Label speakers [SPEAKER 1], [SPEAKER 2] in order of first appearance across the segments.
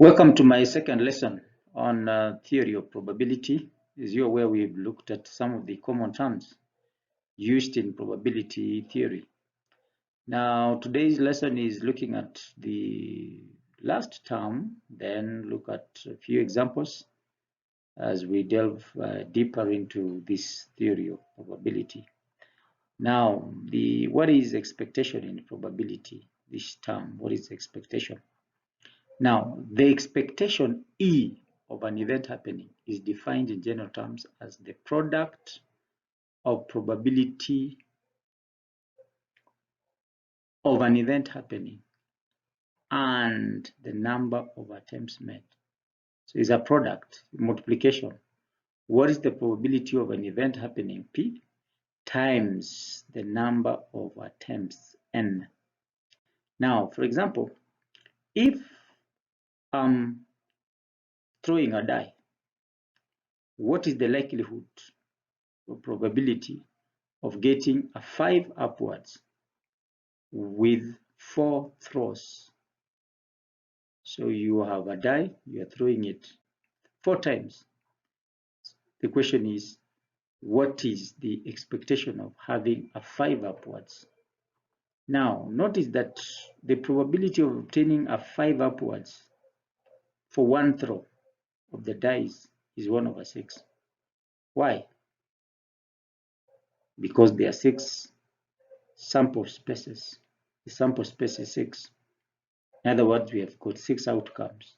[SPEAKER 1] Welcome to my second lesson on theory of probability. As you're aware, we've looked at some of the common terms used in probability theory. Now, today's lesson is looking at the last term, then look at a few examples as we delve deeper into this theory of probability. Now, what is expectation in probability? This term, what is expectation? Now, the expectation E of an event happening is defined in general terms as the product of probability of an event happening and the number of attempts made. So it's a product, multiplication. What is the probability of an event happening? P times the number of attempts, N. Now, for example, if I'm throwing a die, what is the likelihood or probability of getting a 5 upwards with 4 throws? So you have a die, you are throwing it 4 times. The question is, what is the expectation of having a 5 upwards? Now, notice that the probability of obtaining a 5 upwards for 1 throw of the dice is 1/6. Why? Because there are 6 sample spaces. The sample space is 6. In other words, we have got 6 outcomes.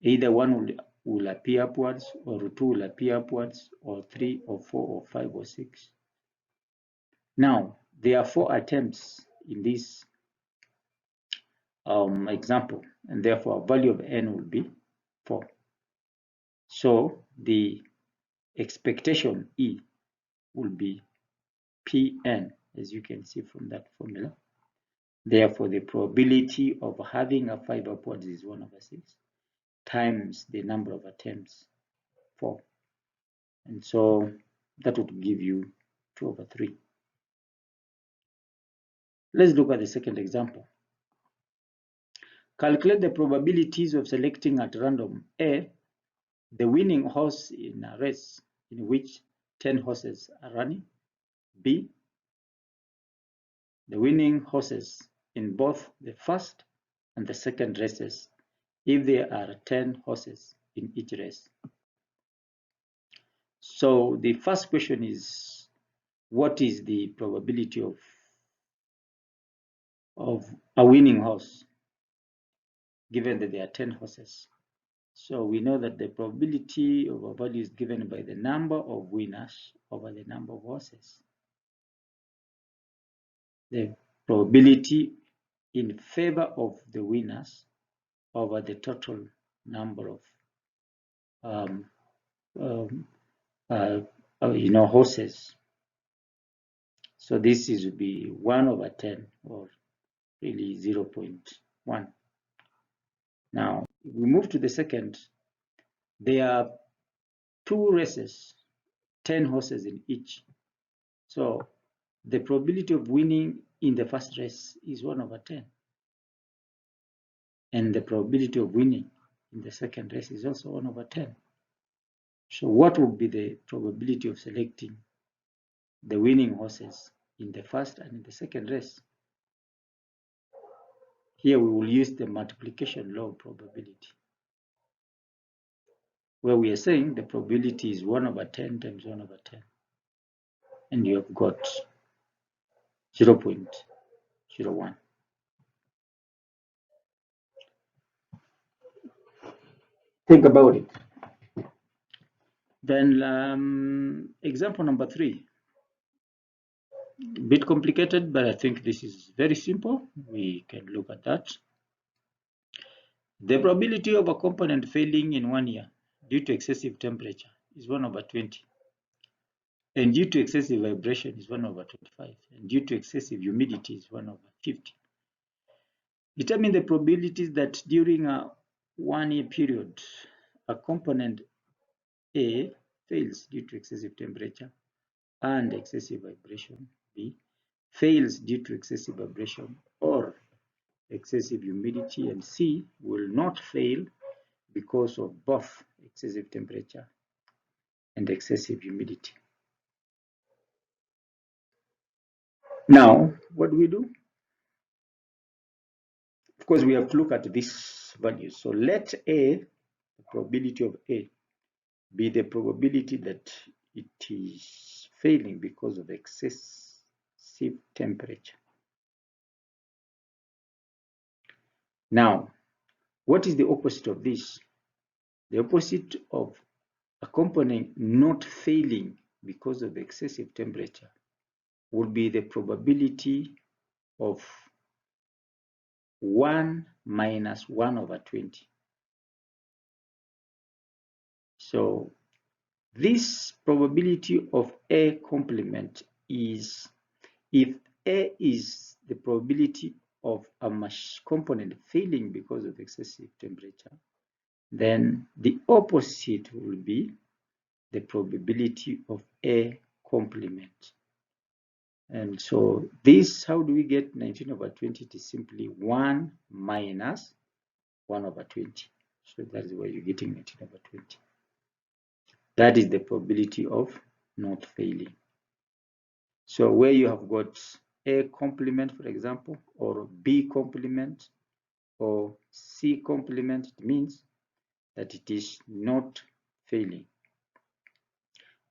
[SPEAKER 1] Either 1 will appear upwards, or 2 will appear upwards, or 3, or 4, or 5, or 6. Now, there are 4 attempts in this example, and therefore a value of n will be 4. So the expectation E will be Pn, as you can see from that formula. Therefore, the probability of having a 5 upwards is 1/6 times the number of attempts, 4. And so that would give you 2/3. Let's look at the second example. Calculate the probabilities of selecting at random A, the winning horse in a race in which 10 horses are running, B, the winning horses in both the first and the second races if there are 10 horses in each race. So the first question is, what is the probability of a winning horse given that there are 10 horses? So we know that the probability of a value is given by the number of winners over the number of horses. The probability in favor of the winners over the total number of horses. So this is would be 1/10, or really 0.1. Now, if we move to the second, there are 2 races, 10 horses in each. So the probability of winning in the first race is 1/10. And the probability of winning in the second race is also 1/10. So what would be the probability of selecting the winning horses in the first and in the second race? Here we will use the multiplication law of probability, where we are saying the probability is 1/10 times 1/10, and you have got 0.01. Think about it. Then example number 3. A bit complicated, but I think this is very simple. We can look at that. The probability of a component failing in 1 year due to excessive temperature is 1/20. And due to excessive vibration is 1/25. And due to excessive humidity is 1/50. Determine the probabilities that during a 1-year period, a component A fails due to excessive temperature and excessive vibration. B fails due to excessive vibration or excessive humidity, and C will not fail because of both excessive temperature and excessive humidity. Now, what do we do? Of course, we have to look at this value. So let A, the probability of A, be the probability that it is failing because of excessive temperature. Now, what is the opposite of this? The opposite of a component not failing because of excessive temperature would be the probability of 1 minus 1 over 20. So this probability of A complement is, if A is the probability of a component failing because of excessive temperature, then the opposite will be the probability of A complement. And so this, how do we get 19 over 20? It is simply 1 minus 1 over 20. So that is why you're getting 19 over 20. That is the probability of not failing. So where you have got A complement, for example, or B complement, or C complement, it means that it is not failing.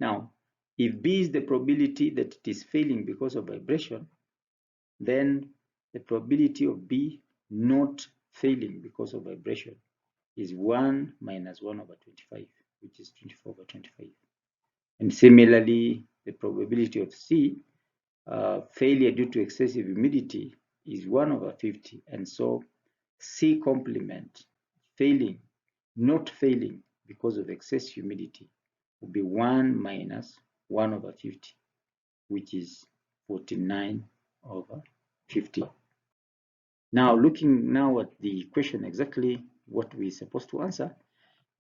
[SPEAKER 1] Now, if B is the probability that it is failing because of vibration, then the probability of B not failing because of vibration is 1 minus 1 over 25, which is 24 over 25. And similarly, the probability of C failure due to excessive humidity is 1 over 50. And so C complement failing, not failing because of excess humidity will be 1 minus 1 over 50, which is 49 over 50. Now, looking now at the question, exactly what we're supposed to answer,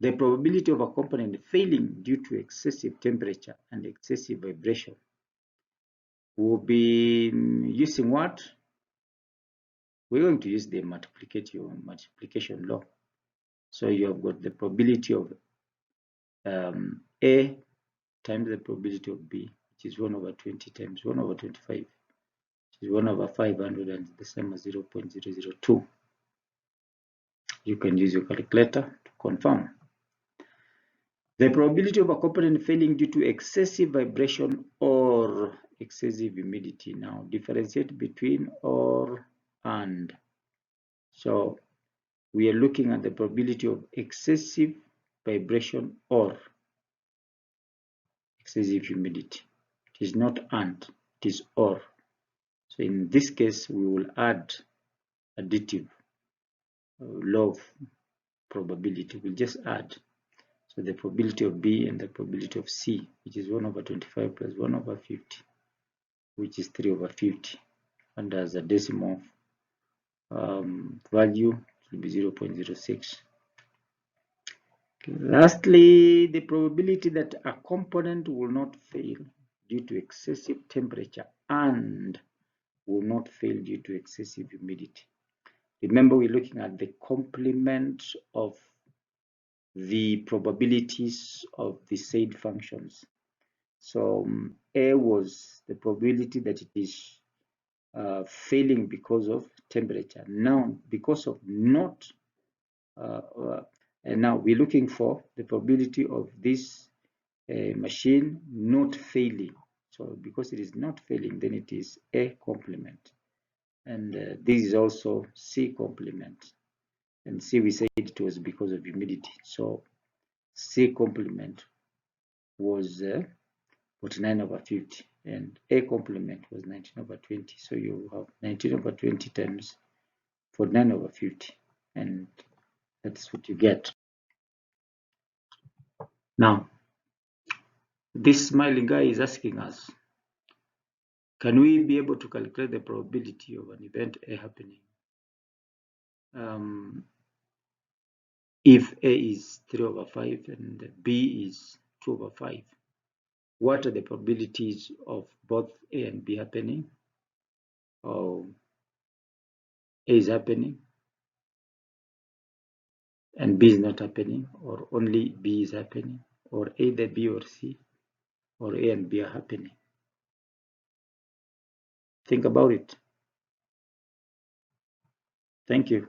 [SPEAKER 1] the probability of a component failing due to excessive temperature and excessive vibration will be using what? We're going to use the multiplication law. So you have got the probability of A times the probability of B, which is 1 over 20 times 1 over 25, which is 1 over 500, and the same as 0.002. You can use your calculator to confirm. The probability of a component failing due to excessive vibration or excessive humidity. Now, differentiate between or and. So, we are looking at the probability of excessive vibration or excessive humidity. It is not and, it is or. So, in this case, we will add additive law of probability. We'll just add. So the probability of B and the probability of C, which is 1 over 25 plus 1 over 50, which is 3 over 50. And as a decimal value, it will be 0.06. Lastly, the probability that a component will not fail due to excessive temperature and will not fail due to excessive humidity. Remember, we're looking at the complement of the probabilities of the said functions. So A was the probability that it is failing because of temperature. Now, because of not, and now we're looking for the probability of this machine not failing. So because it is not failing, then it is A complement. And this is also C complement. And C, we said it was because of humidity. So C complement was 49 over 50, and A complement was 19 over 20. So you have 19 over 20 times 49 over 50, and that's what you get. Now, this smiling guy is asking us, can we be able to calculate the probability of an event A happening if A is 3 over 5 and B is 2 over 5? What are the probabilities of both A and B happening? A is happening and B is not happening, or only B is happening, or either B or C, or A and B are happening. Think about it. Thank you.